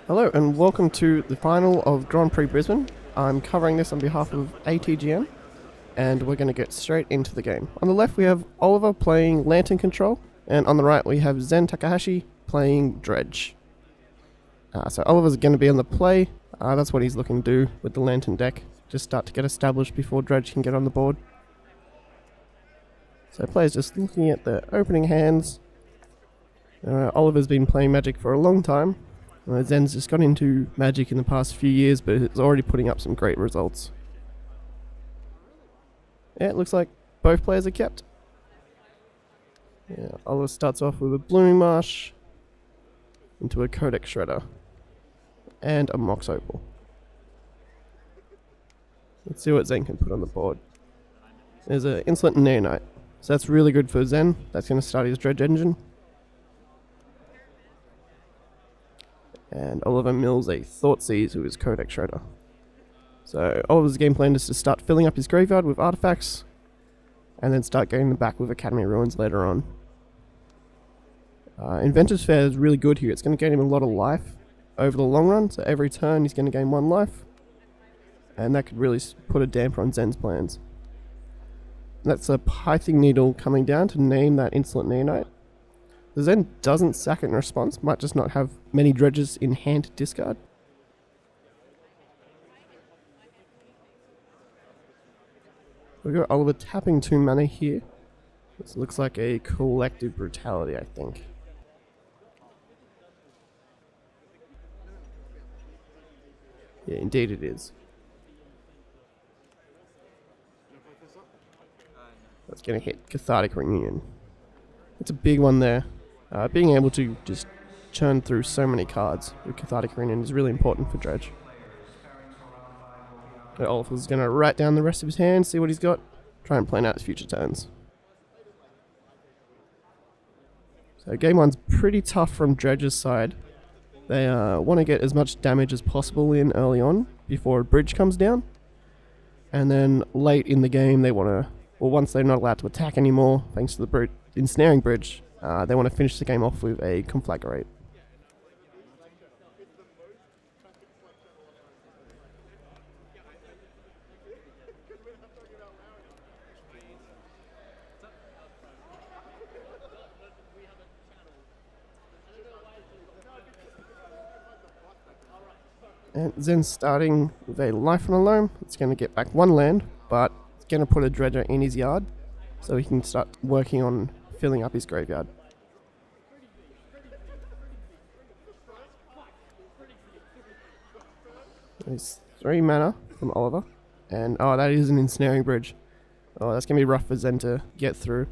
Hello and welcome to the final of Grand Prix Brisbane. I'm covering this on behalf of ATGN and we're going to get straight into the game. On the left we have Oliver playing Lantern Control, and on the right we have Zen Takahashi playing Dredge. So Oliver's going to be on the play. That's what he's looking to do with the Lantern deck. Just start to get established before Dredge can get on the board. So players just looking at the opening hands. Oliver's been playing Magic for a long time. Zen's just got into Magic in the past few years, but it's already putting up some great results. Yeah, it looks like both players are kept. Yeah, Oliver starts off with a Blooming Marsh into a Codex Shredder and a Mox Opal. Let's see what Zen can put on the board. There's an Insolent Neonite, so that's really good for Zen. That's going to start his Dredge engine. And Oliver mills a Thoughtseize with his Codex Shredder. So Oliver's game plan is to start filling up his graveyard with artifacts, and then start getting them back with Academy Ruins later on. Inventor's Fair is really good here. It's going to gain him a lot of life over the long run, so every turn he's going to gain 1 life, and that could really put a damper on Zen's plans. And that's a Pithing Needle coming down to name that Insolent Neonite. The Zen doesn't sack it in response, might just not have many dredges in hand to discard. We've got Oliver tapping 2 mana here. This looks like a Collective Brutality, I think. Yeah, indeed it is. That's going to hit Cathartic Reunion. It's a big one there. Being able to just churn through so many cards with Cathartic Reunion is really important for Dredge. So Oliver's going to write down the rest of his hand, see what he's got, try and plan out his future turns. So game 1's pretty tough from Dredge's side. They want to get as much damage as possible in early on before a bridge comes down. And then late in the game they want to, well, once they're not allowed to attack anymore thanks to the ensnaring bridge, they want to finish the game off with a Conflagrate. And Zen's starting with a Life on a Loam. It's going to get back 1 land, but it's going to put a Dredger in his yard so he can start working on filling up his graveyard. There's 3 mana from Oliver, and oh, that is an Ensnaring Bridge. Oh, that's going to be rough for Zen to get through.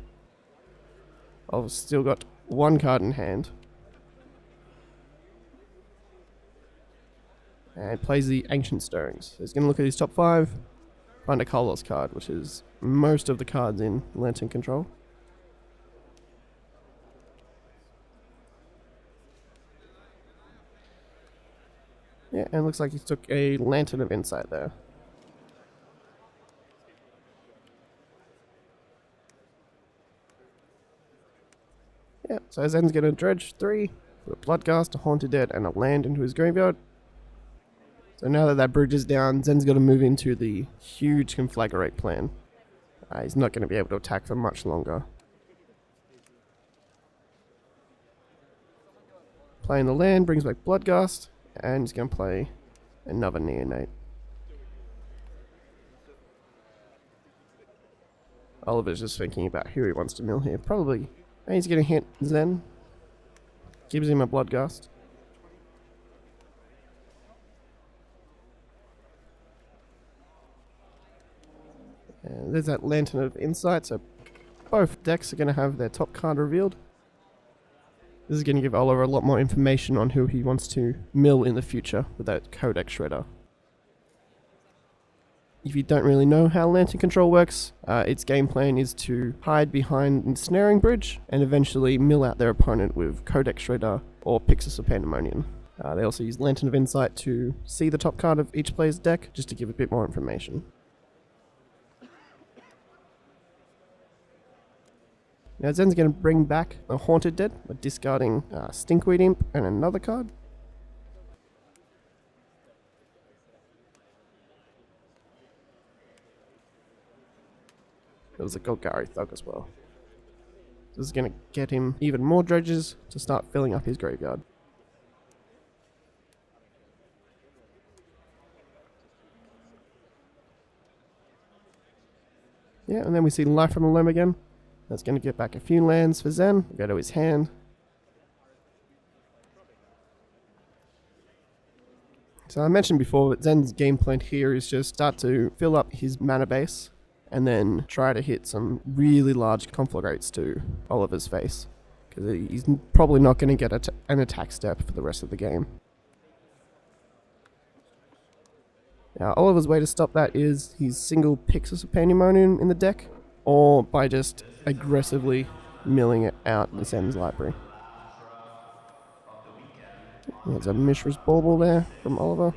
Oliver's still got 1 card in hand. And plays the Ancient Stirrings. So he's going to look at his top 5, find a colorless card, which is most of the cards in Lantern Control. Yeah, and it looks like he took a Lantern of Insight there. Yeah, so Zen's going to dredge 3, with a Bloodghast, a Haunted Dead, and a land into his graveyard. So now that bridge is down, Zen's got to move into the huge Conflagrate plan. He's not going to be able to attack for much longer. Playing the land brings back Bloodghast, and he's going to play another Neonate. Oliver's just thinking about who he wants to mill here. Probably, he's going to hit Zen. Gives him a Bloodghast. And there's that Lantern of Insight, so both decks are going to have their top card revealed. This is going to give Oliver a lot more information on who he wants to mill in the future with that Codex Shredder. If you don't really know how Lantern Control works, its game plan is to hide behind Ensnaring Bridge and eventually mill out their opponent with Codex Shredder or Pixis of Pandemonium. They also use Lantern of Insight to see the top card of each player's deck, just to give a bit more information. Now Zen's going to bring back a Haunted Dead by discarding Stinkweed Imp and another card. was a Golgari Thug as well. This is going to get him even more dredges to start filling up his graveyard. Yeah, and then we see Life from the Loam again. That's going to get back a few lands for Zen. Go to his hand. So I mentioned before that Zen's game plan here is just start to fill up his mana base and then try to hit some really large conflagrates to Oliver's face, because he's probably not going to get an attack step for the rest of the game. Now Oliver's way to stop that is he's single Pixis of Pandemonium in the deck, or by just aggressively milling it out in Zen's library. There's a Mishra's Bauble there from Oliver.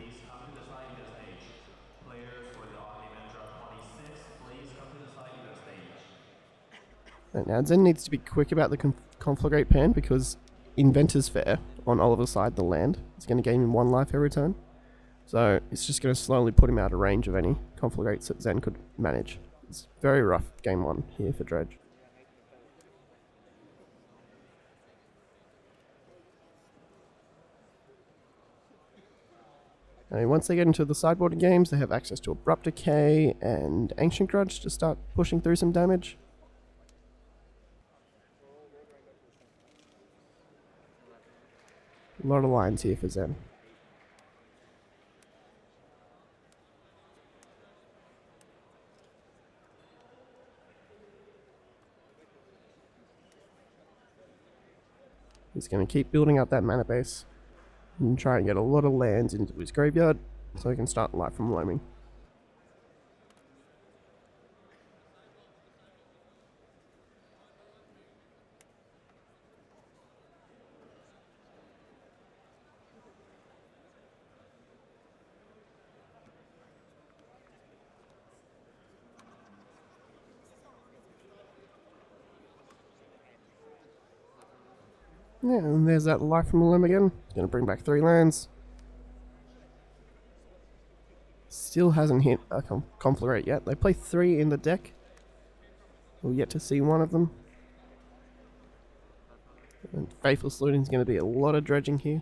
Right, now Zen needs to be quick about the Conflagrate Pan, because Inventor's Fair on Oliver's side, the land, is going to gain him 1 life every turn. So it's just going to slowly put him out of range of any Conflagrates that Zen could manage. It's very rough game 1 here for Dredge. Now, once they get into the sideboard games, they have access to Abrupt Decay and Ancient Grudge to start pushing through some damage. A lot of lines here for Zen. He's going to keep building up that mana base and try and get a lot of lands into his graveyard so he can start Life from Loaming. Yeah, and there's that Life from the Loam again. Gonna bring back 3 lands. Still hasn't hit a Conflagrate yet. They play 3 in the deck. We'll yet to see one of them. And Faithful Saluting is going to be a lot of dredging here.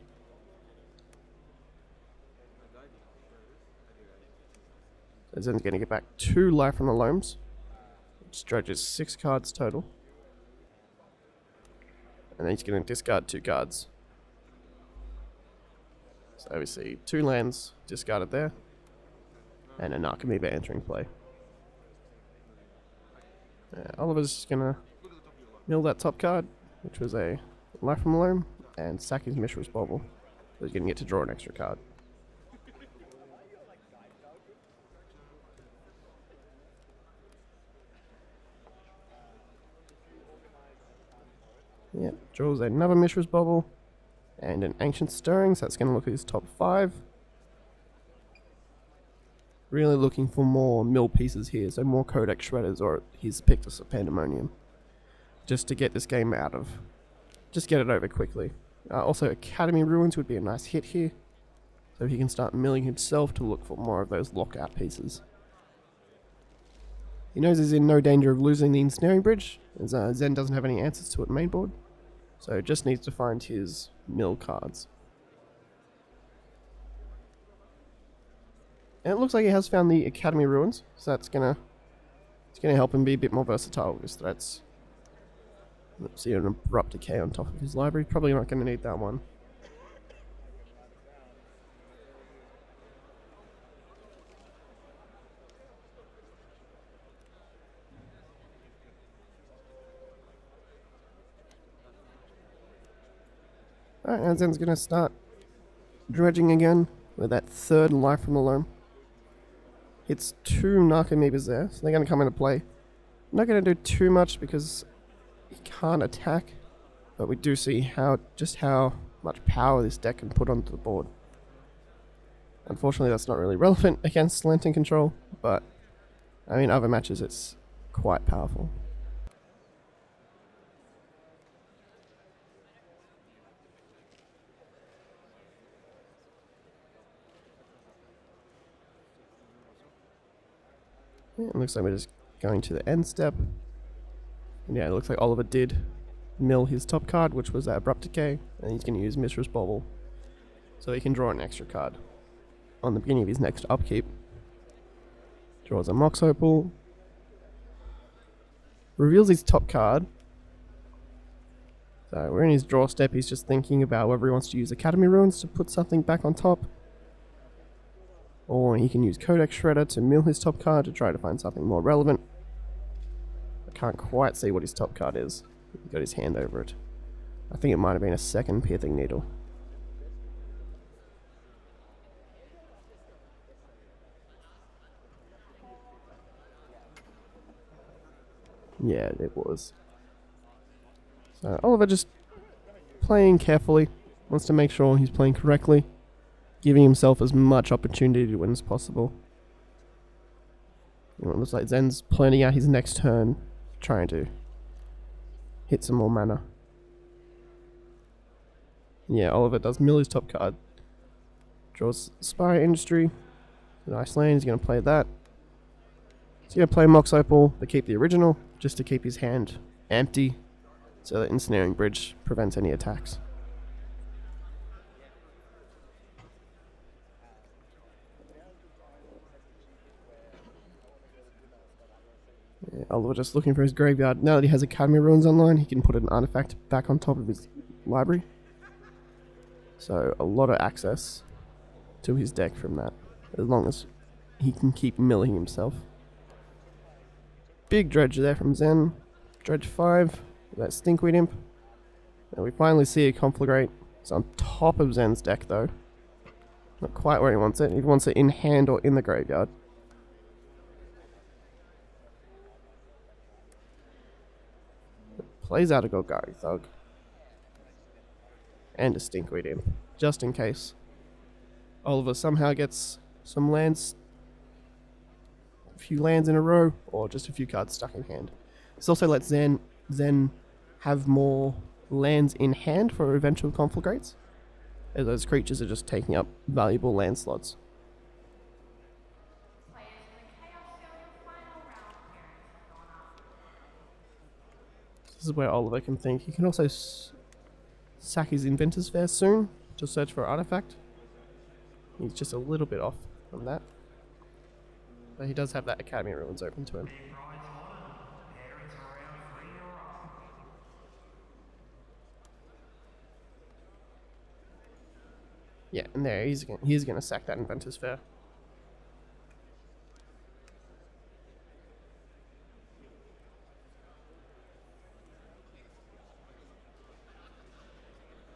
So Zen's going to get back 2 Life from the Loams, which dredges 6 cards total. And then he's going to discard 2 cards. So we see 2 lands discarded there, and an Archimedes entering play. Oliver's just going to mill that top card, which was a Life from the Loam, and sack his Mishra's Bauble. So he's going to get to draw an extra card. Yep, draws another Mishra's Bauble and an Ancient Stirring, so that's going to look at his top 5. Really looking for more mill pieces here, so more Codex Shredders or his Pictus of Pandemonium, just to get this game out of, just get it over quickly. Also Academy Ruins would be a nice hit here, so he can start milling himself to look for more of those Lockout pieces. He knows he's in no danger of losing the Ensnaring Bridge, as Zen doesn't have any answers to it main board, so just needs to find his mill cards. And it looks like he has found the Academy Ruins, so it's gonna help him be a bit more versatile with his threats. Let's see an Abrupt Decay on top of his library. Probably not going to need that one. Alright, and Zen's going to start dredging again with that 3rd Life from the Loam. It's 2 Narcomoebas there, so they're going to come into play. I'm not going to do too much because he can't attack, but we do see just how much power this deck can put onto the board. Unfortunately, that's not really relevant against Lantern Control, but I mean, other matches it's quite powerful. Yeah, it looks like we're just going to the end step. And yeah, it looks like Oliver did mill his top card, which was that Abrupt Decay, and he's going to use Mishra's Bauble so he can draw an extra card on the beginning of his next upkeep. Draws a Mox Opal, reveals his top card. So we're in his draw step. He's just thinking about whether he wants to use Academy Ruins to put something back on top, or he can use Codex Shredder to mill his top card to try to find something more relevant. I can't quite see what his top card is. He's got his hand over it. I think it might have been a second Pithing Needle. Yeah, it was. So Oliver just playing carefully, wants to make sure he's playing correctly, giving himself as much opportunity to win as possible. You know, it looks like Zen's planning out his next turn, trying to hit some more mana. Yeah, Oliver does mill his top card. Draws Spire Industry. Nice land, he's going to play that. He's going to play Mox Opal, but keep the original, just to keep his hand empty, so that Ensnaring Bridge prevents any attacks. Yeah, Oliver just looking for his graveyard. Now that he has Academy Ruins online, he can put an artifact back on top of his library. So a lot of access to his deck from that, as long as he can keep milling himself. Big Dredge there from Zen. Dredge 5, that Stinkweed Imp. And we finally see a Conflagrate. It's on top of Zen's deck though. Not quite where he wants it. He wants it in hand or in the graveyard. Plays out a Golgari Thug. And a Stinkweed Imp, just in case Oliver somehow gets some lands, a few lands in a row, or just a few cards stuck in hand. This also lets Zen have more lands in hand for eventual Conflagrates, as those creatures are just taking up valuable land slots. This is where Oliver can think. He can also sack his Inventor's Fair soon to search for an artifact. He's just a little bit off from that. But he does have that Academy Ruins open to him. Yeah, and there, he's going to sack that Inventor's Fair.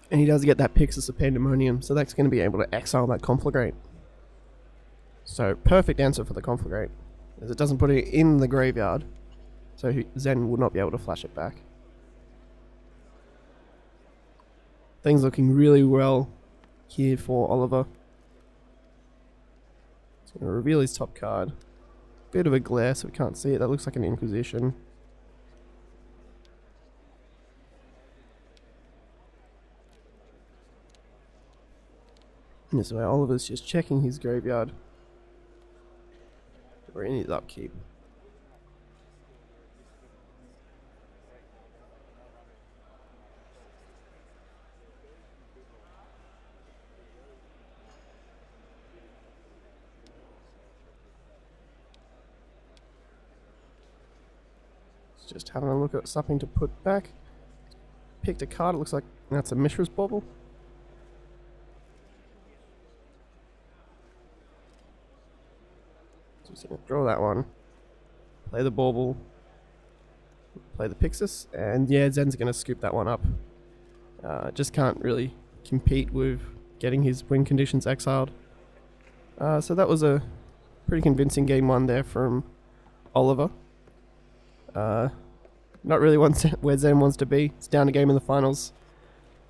And he does get that Pixis of Pandemonium, so that's going to be able to exile that Conflagrate. So, perfect answer for the Conflagrate, as it doesn't put it in the graveyard, so Zen will not be able to flash it back. Things looking really well here for Oliver. He's going to reveal his top card. Bit of a glare so we can't see it, that looks like an Inquisition. And this way Oliver's just checking his graveyard. We're in his upkeep. Just having a look at something to put back. Picked a card, it looks like that's a Mishra's Bauble. Just gonna draw that one. Play the Bauble. Play the Pixis, and yeah, Zen's gonna scoop that one up. Just can't really compete with getting his win conditions exiled. So that was a pretty convincing game one there from Oliver. Not really where Zen wants to be. It's down a game in the finals.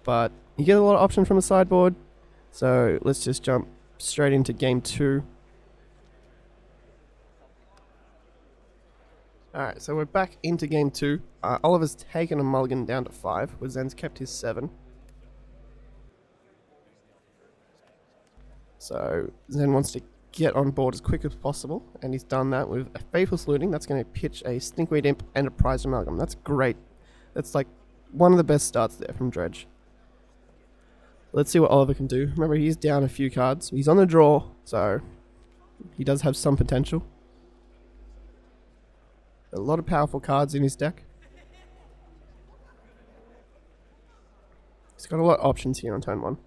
But you get a lot of options from the sideboard. So let's just jump straight into game 2. Alright, so we're back into game 2. Oliver's taken a mulligan down to 5, where Zen's kept his 7. So Zen wants to get on board as quick as possible, and he's done that with a Faithless Looting. That's going to pitch a Stinkweed Imp and a Prized Amalgam. That's great. That's like one of the best starts there from Dredge. Let's see what Oliver can do. Remember, he's down a few cards. He's on the draw, so he does have some potential. A lot of powerful cards in his deck. He's got a lot of options here on turn 1.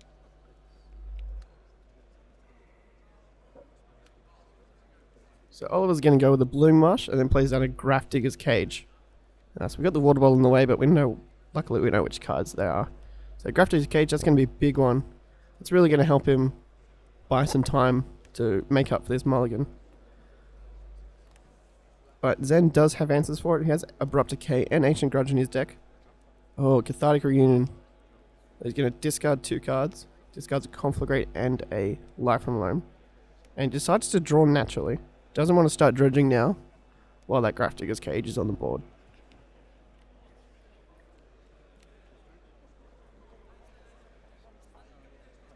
So Oliver's going to go with the Bloom Marsh and then plays down a Graph Digger's Cage. So we got the Water Ball in the way, but luckily we know which cards they are. So Graph Digger's Cage, that's going to be a big one. It's really going to help him buy some time to make up for this mulligan. But Zen does have answers for it. He has Abrupt Decay and Ancient Grudge in his deck. Oh, Cathartic Reunion. He's going to discard 2 cards. Discards a Conflagrate and a Life from Loam. And decides to draw naturally. Doesn't want to start dredging now, while that Graph Digger's Cage is on the board.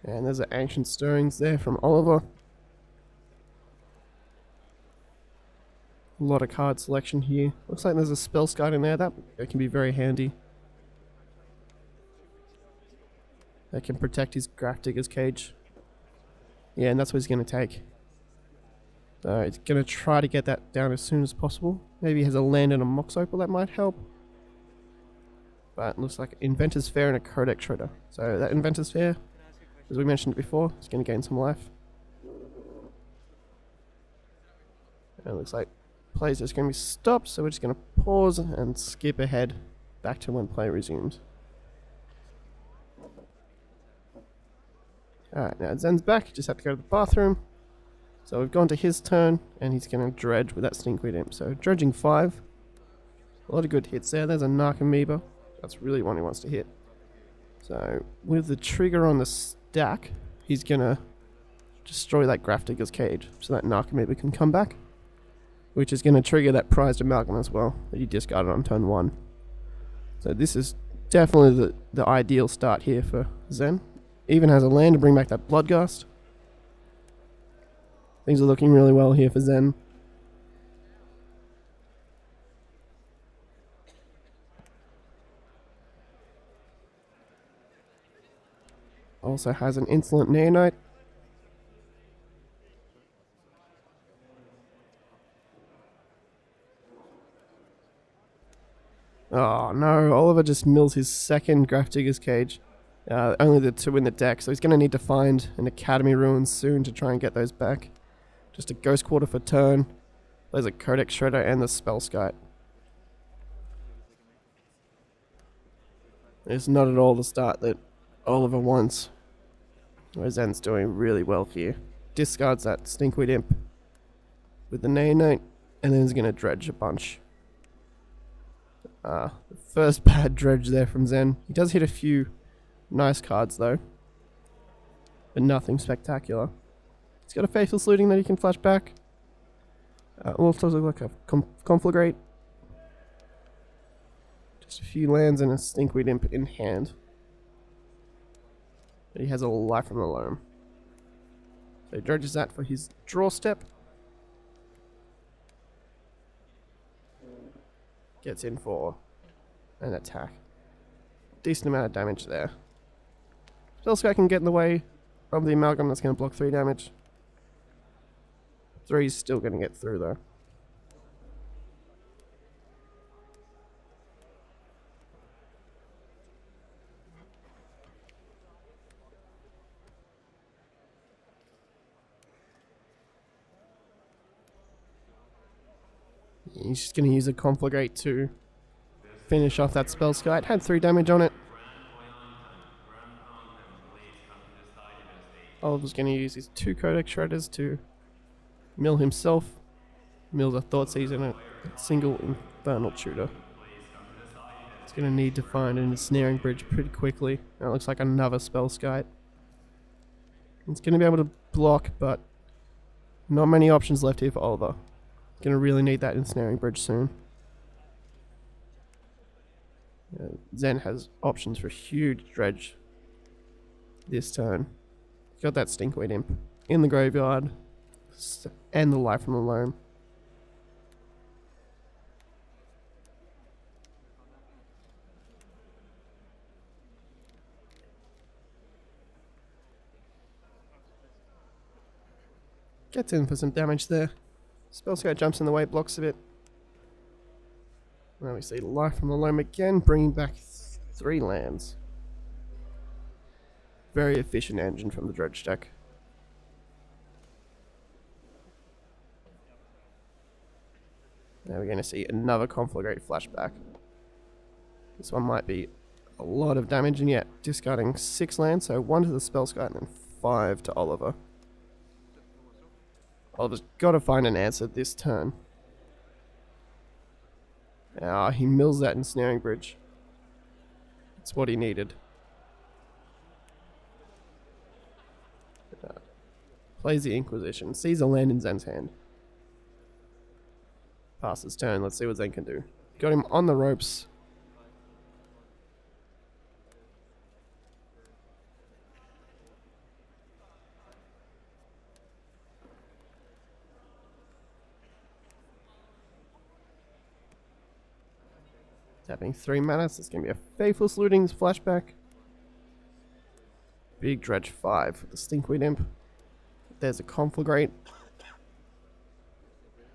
And there's the Ancient Stirrings there from Oliver. A lot of card selection here. Looks like there's a Spell Sky in there. That can be very handy. That can protect his Graph Digger's Cage. Yeah, and that's what he's going to take. He's going to try to get that down as soon as possible. Maybe he has a land and a Mox Opal that might help. But it looks like Inventor's Fair and a Codex Shredder. So that Inventor's Fair, as we mentioned before, is going to gain some life. And it looks like plays is going to be stopped, so we're just going to pause and skip ahead back to when play resumes. Alright, now Zen's back, just have to go to the bathroom. So we've gone to his turn, and he's going to dredge with that Stinkweed Imp. So dredging 5. A lot of good hits there. There's a Narcomoeba. That's really one he wants to hit. So with the trigger on the stack, he's going to destroy that Graph Digger's Cage, so that Narcomoeba can come back. Which is going to trigger that Prized Amalgam as well, that you discarded on turn 1. So this is definitely the ideal start here for Zen. Even has a land to bring back that Bloodghast. Things are looking really well here for Zen. Also has an Insolent Neonite. Oh no, Oliver just mills his second Graph Digger's Cage. Only the 2 in the deck, so he's going to need to find an Academy Ruins soon to try and get those back. Just a Ghost Quarter for turn. There's a Codex Shredder and the Spell Sky. It's not at all the start that Oliver wants. Zen's doing really well here. Discards that Stinkweed Imp with the Neonite, and then he's going to dredge a bunch. The first bad dredge there from Zen. He does hit a few nice cards though, but nothing spectacular. He's got a Faithless Looting that he can flash back. Also look like a Conflagrate. Just a few lands and a Stinkweed Imp in hand. But he has a Life from the Loam. So he dredges that for his draw step. Gets in for an attack. Decent amount of damage there. Spellsky can get in the way of the Amalgam, that's going to block 3 damage. 3's still going to get through though. He's just going to use a Conflagrate to finish off that Spellsky. It had 3 damage on it. Oliver's going to use his 2 Codex Shredders to mill himself. Mills a Thoughtseize and a single Infernal Tutor. He's going to need to find an Ensnaring Bridge pretty quickly. That looks like another Spellsky. It's going to be able to block, but not many options left here for Oliver. Going to really need that Ensnaring Bridge soon. Zen has options for huge dredge this turn. Got that Stinkweed Imp in the graveyard. and the life from the loam. Gets in for some damage there. Spell Scout jumps in the way, blocks a bit. Now we see life from the loam again, bringing back 3 lands. Very efficient engine from the Dredge deck. Now we're going to see another Conflagrate flashback. This one might be a lot of damage, and yet discarding 6 lands, so 1 to the Spell Scout and then 5 to Oliver. Oliver's got to find an answer this turn. Ah, he mills that Ensnaring Bridge. That's what he needed. Plays the Inquisition, sees a land in Zen's hand. Passes turn, let's see what Zen can do. Got him on the ropes. Tapping 3 mana, so it's going to be a Faithful Looting's flashback. Big Dredge 5 for the Stinkweed Imp. There's a Conflagrate.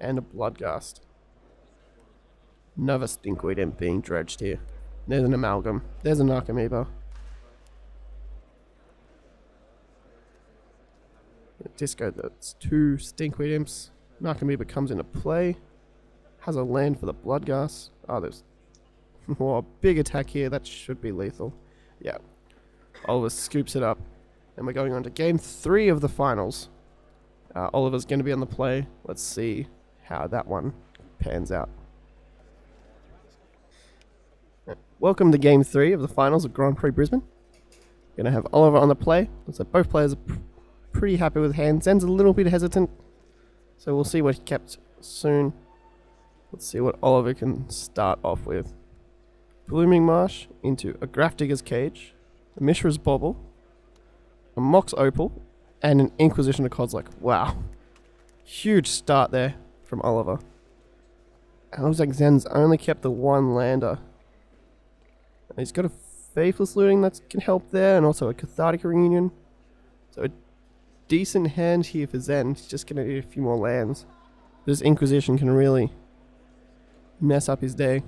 And a Bloodghast. Another Stinkweed Imp being dredged here. There's an Amalgam. There's an Archamoeba. Disco, that's 2 Stinkweed Imps. Archamoeba comes into play. Has a land for the Bloodghast. Oh, there's a big attack here. That should be lethal. Yeah. Oliver scoops it up. And we're going on to game 3 of the finals. Oliver's going to be on the play. Let's see how that one pans out. Welcome to game 3 of the finals of Grand Prix Brisbane. Going to have Oliver on the play. Looks like both players are pretty happy with hand. Zen's a little bit hesitant. So we'll see what he kept soon. Let's see what Oliver can start off with. Blooming Marsh into a Grafdigger's Cage, a Mishra's Bauble, a Mox Opal, and an Inquisition of Kozilek. Wow. Huge start there from Oliver. It looks like Zen's only kept the 1 lander. And he's got a Faithless Looting that can help there, and also a Cathartic Reunion. So a decent hand here for Zen. He's just going to need a few more lands. This Inquisition can really mess up his day.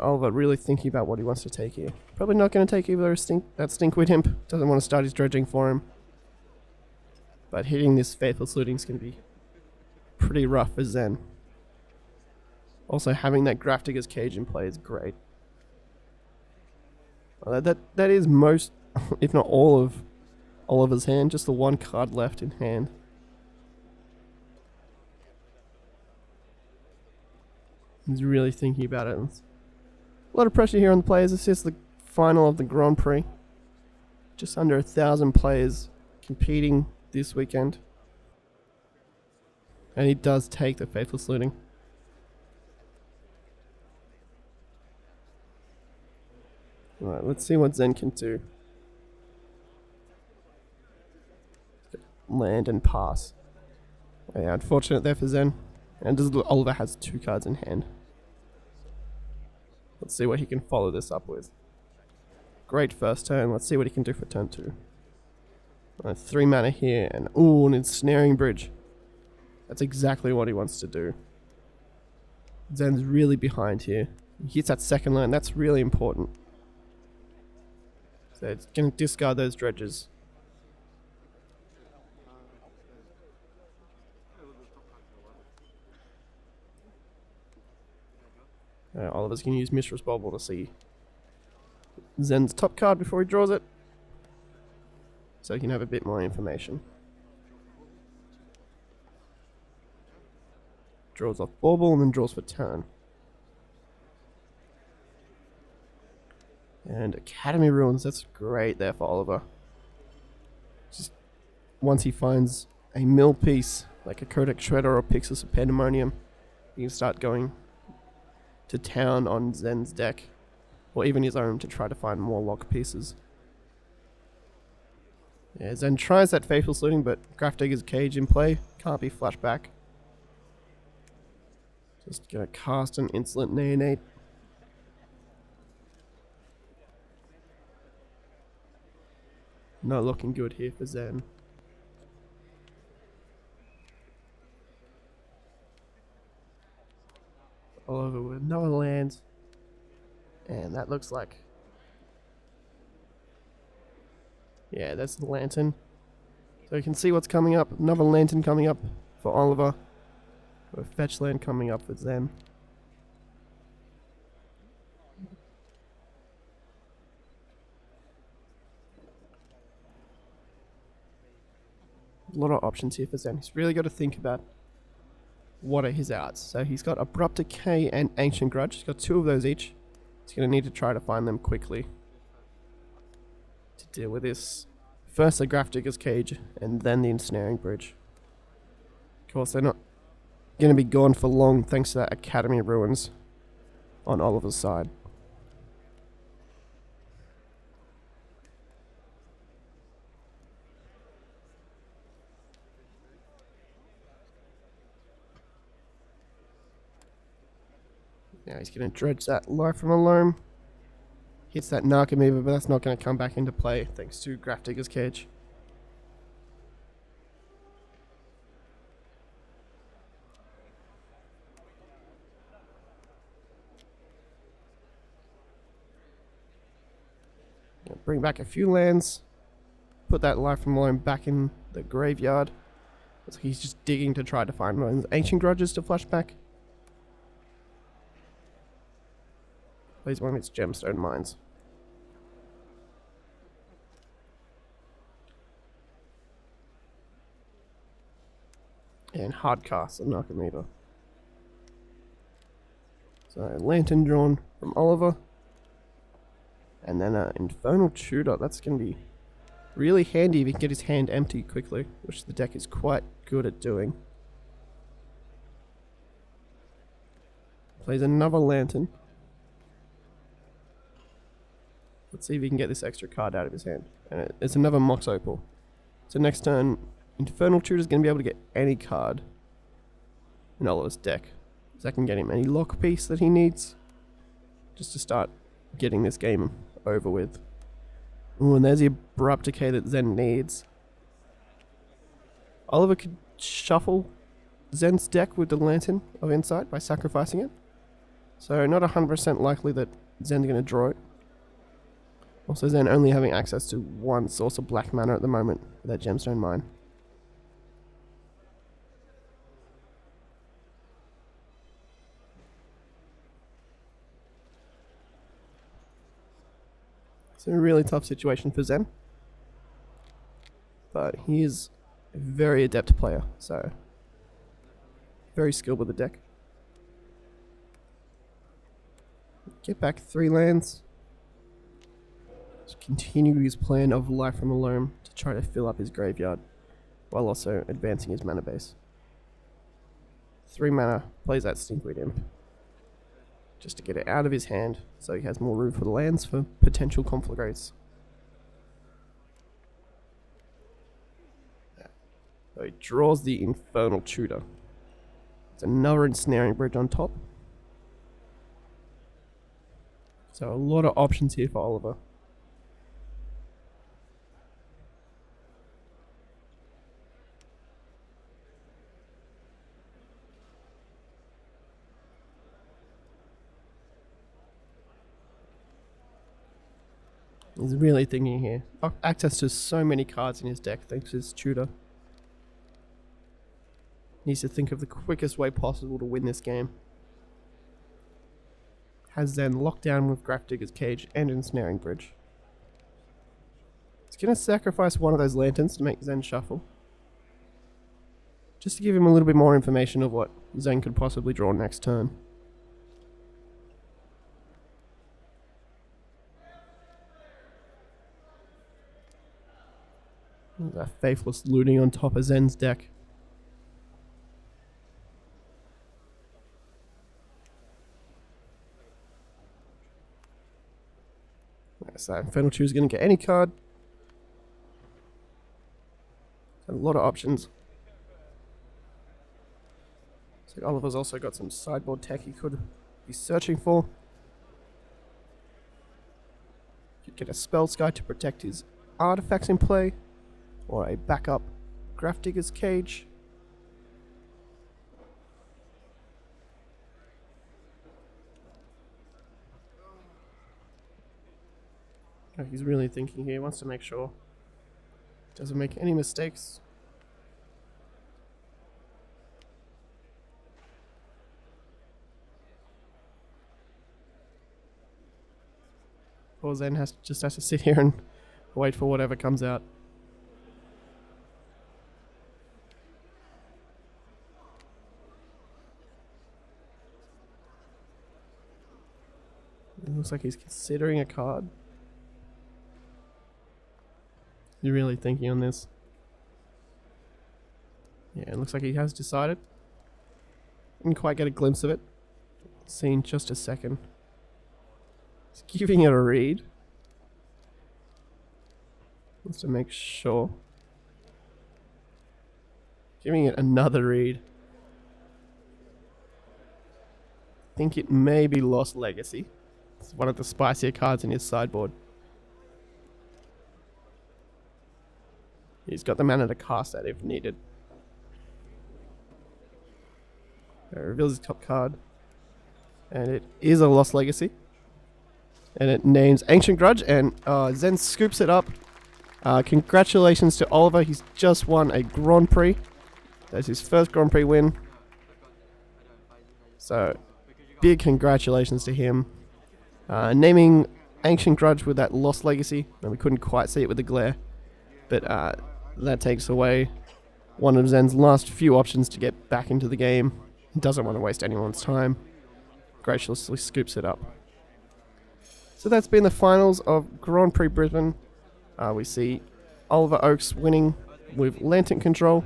Oliver really thinking about what he wants to take here. Probably not going to take either that Stinkweed Imp. Doesn't want to start his dredging for him. But hitting this Faithless Looting is going to be pretty rough for Zen. Also, having that Grafdigger's Cage in play is great. That is most, if not all of Oliver's hand. Just the 1 card left in hand. He's really thinking about it. A lot of pressure here on the players. This is the final of the Grand Prix. Just under 1,000 players competing this weekend. And he does take the Faithless Looting. Alright, let's see what Zen can do. Land and pass. Yeah, unfortunate there for Zen. And Oliver has 2 cards in hand. Let's see what he can follow this up with. Great first turn. Let's see what he can do for turn 2. 3 mana here, and ooh, an Ensnaring Bridge. That's exactly what he wants to do. Zen's really behind here. He hits that second land. That's really important. So it's going to discard those dredges. Oliver's going to use Mishra's Bauble to see Zen's top card before he draws it. So he can have a bit more information. Draws off Bauble and then draws for turn. And Academy Ruins, that's great there for Oliver. Just once he finds a mill piece, like a Codex Shredder or Pixis of Pandemonium, he can start going to town on Zen's deck, or even his own, to try to find more lock pieces. Yeah, Zen tries that Faithless Looting, but Grafdigger's Cage in play. Can't be flashed back. Just gonna cast an Insolent Neonate. Not looking good here for Zen. All over with another land. And that looks like... yeah, that's the Lantern. So you can see what's coming up. Another Lantern coming up for Oliver. A fetch land coming up for Zen. A lot of options here for Zen. He's really got to think about what are his outs. So he's got Abrupt Decay and Ancient Grudge. He's got 2 of those each. He's going to need to try to find them quickly to deal with this. First the Grafdigger's Cage and then the Ensnaring Bridge. Of course, they're not going to be gone for long thanks to that Academy Ruins on Oliver's side. Now he's going to dredge that Life from a Loam. Hits that Narcomoeba, but that's not going to come back into play thanks to Grafdigger's Cage. Bring back a few lands. Put that Life from a Loam back in the graveyard. Looks like he's just digging to try to find one of the Ancient Grudges to flash back. Plays one of its Gemstone Mines. And hard cast and Narcomoeba. So Lantern drawn from Oliver. And then an Infernal Tutor. That's going to be really handy if he can get his hand empty quickly, which the deck is quite good at doing. Plays another Lantern. Let's see if he can get this extra card out of his hand. And it's another Mox Opal. So next turn, Infernal Tutor is going to be able to get any card in Oliver's deck. So that can get him any lock piece that he needs, just to start getting this game over with. Ooh, and there's the Abrupt Decay that Zen needs. Oliver could shuffle Zen's deck with the Lantern of Insight by sacrificing it. So not 100% likely that Zen's going to draw it. Also Zen only having access to 1 source of black mana at the moment with that Gemstone Mine. It's a really tough situation for Zen. But he is a very adept player, so very skilled with the deck. Get back 3 lands. Just continue his plan of Life from a Loam to try to fill up his graveyard, while also advancing his mana base. 3 mana, plays that Stinkweed Imp, just to get it out of his hand, so he has more room for the lands for potential Conflagrates. So he draws the Infernal Tutor. It's another Ensnaring Bridge on top. So a lot of options here for Oliver. He's really thinking here. Access to so many cards in his deck thanks to his tutor. Needs to think of the quickest way possible to win this game. Has Zen locked down with Grafdigger's Cage and Ensnaring Bridge. He's going to sacrifice one of those lanterns to make Zen shuffle. Just to give him a little bit more information of what Zen could possibly draw next turn. That Faithless Looting on top of Zen's deck. So Infernal Tutor is going to get any card. lot of options. So Oliver's also got some sideboard tech he could be searching for. Could get a Spell Sky to protect his artifacts in play, or a backup Grafdigger's Cage. Oh, he's really thinking here, wants to make sure he doesn't make any mistakes. Poor Zen just has to sit here and wait for whatever comes out. It looks like he's considering a card. You're really thinking on this. Yeah, it looks like he has decided. Didn't quite get a glimpse of it. See in just a second. He's giving it a read. Wants to make sure. Giving it another read. I think it may be Lost Legacy. It's one of the spicier cards in his sideboard. He's got the mana to cast that if needed. Reveals his top card. And it is a Lost Legacy. And it names Ancient Grudge, and Zen scoops it up. Congratulations to Oliver, he's just won a Grand Prix. That's his first Grand Prix win. So, big congratulations to him. Naming Ancient Grudge with that Lost Legacy, and we couldn't quite see it with the glare. But that takes away one of Zen's last few options to get back into the game. He doesn't want to waste anyone's time. Graciously scoops it up. So that's been the finals of Grand Prix Brisbane. We see Oliver Oakes winning with Lantern Control.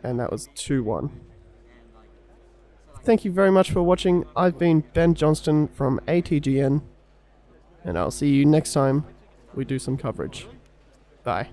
And that was 2-1. Thank you very much for watching. I've been Ben Johnston from ATGN. And I'll see you next time we do some coverage. Bye.